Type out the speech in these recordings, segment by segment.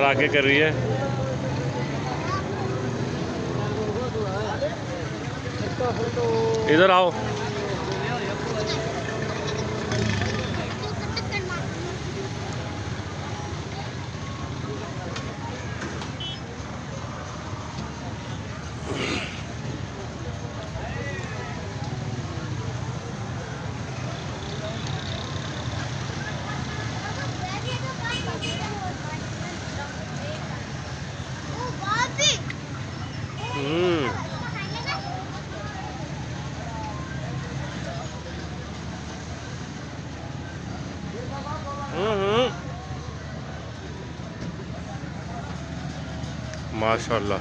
आगे कर रही है। इधर आओ। माशाल्लाह।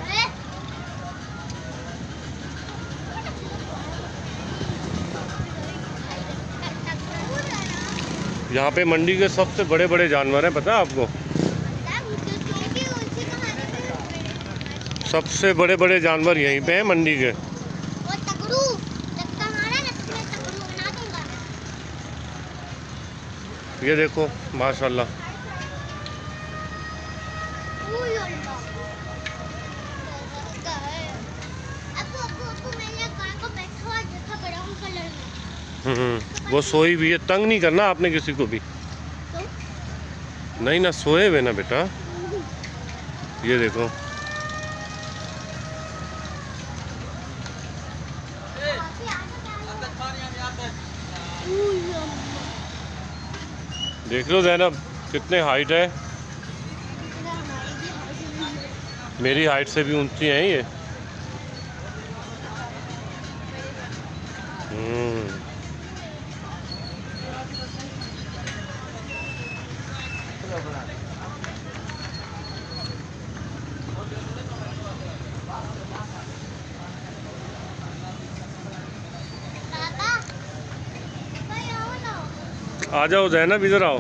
यहाँ पे मंडी के सबसे बड़े बड़े जानवर हैं, पता है आपको? सबसे बड़े बड़े जानवर यहीं पे हैं मंडी के। ये देखो माशाल्लाह। वो सोई भी है, तंग नहीं करना आपने किसी को भी। नहीं ना, सोए हुए ना बेटा। ये देखो देख लो ज़ैनब कितने हाइट है। मेरी हाइट से भी ऊंची हैं ये। आ जाओ ज़ैनब, इधर आओ।